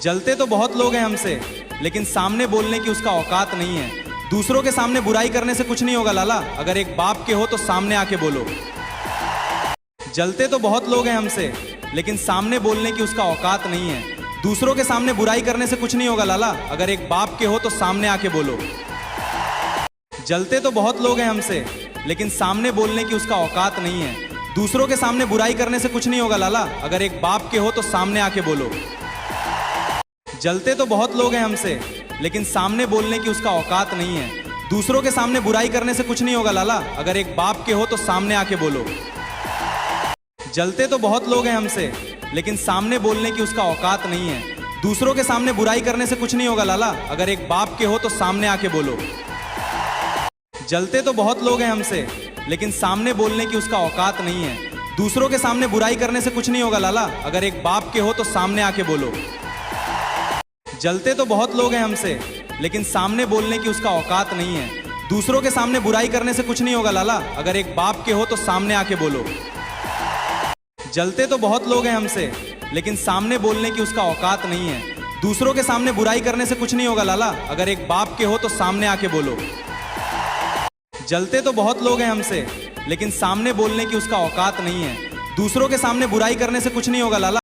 जलते तो बहुत लोग हैं हमसे, लेकिन सामने बोलने की उसका औकात नहीं है। दूसरों के सामने बुराई करने से कुछ नहीं होगा लाला, अगर एक बाप के हो तो सामने आके बोलो। जलते तो बहुत लोग हैं हमसे, लेकिन सामने बोलने की उसका औकात नहीं है। दूसरों के सामने बुराई करने से कुछ नहीं होगा लाला, अगर एक बाप के हो तो सामने आके बोलो। जलते तो बहुत लोग हैं हमसे, लेकिन सामने बोलने की उसका औकात नहीं है। दूसरों के सामने बुराई करने से कुछ नहीं होगा लाला, अगर एक बाप के हो तो सामने आके बोलो। जलते तो बहुत लोग हैं हमसे, लेकिन सामने बोलने की उसका औकात नहीं है। दूसरों के सामने बुराई करने से कुछ नहीं होगा लाला, अगर एक बाप के हो तो सामने आके बोलो। जलते तो बहुत लोग हैं हमसे, लेकिन सामने बोलने की उसका औकात नहीं है। दूसरों के सामने बुराई करने से कुछ नहीं होगा लाला, अगर एक बाप के हो तो सामने आके बोलो। जलते तो बहुत लोग हैं हमसे, लेकिन सामने बोलने की उसका औकात नहीं है। दूसरों के सामने बुराई करने से कुछ नहीं होगा लाला, अगर एक बाप के हो तो सामने आके बोलो। जलते तो बहुत लोग हैं हमसे, लेकिन सामने बोलने की उसका औकात नहीं है। दूसरों के सामने बुराई करने से कुछ नहीं होगा लाला, अगर एक बाप के हो तो सामने आके बोलो। जलते तो बहुत लोग हैं हमसे, लेकिन सामने बोलने की उसका औकात नहीं है। दूसरों के सामने बुराई करने से कुछ नहीं होगा लाला, अगर एक बाप के हो तो सामने आके बोलो। जलते तो बहुत लोग हैं हमसे, लेकिन सामने बोलने की उसका औकात नहीं है। दूसरों के सामने बुराई करने से कुछ नहीं होगा लाला।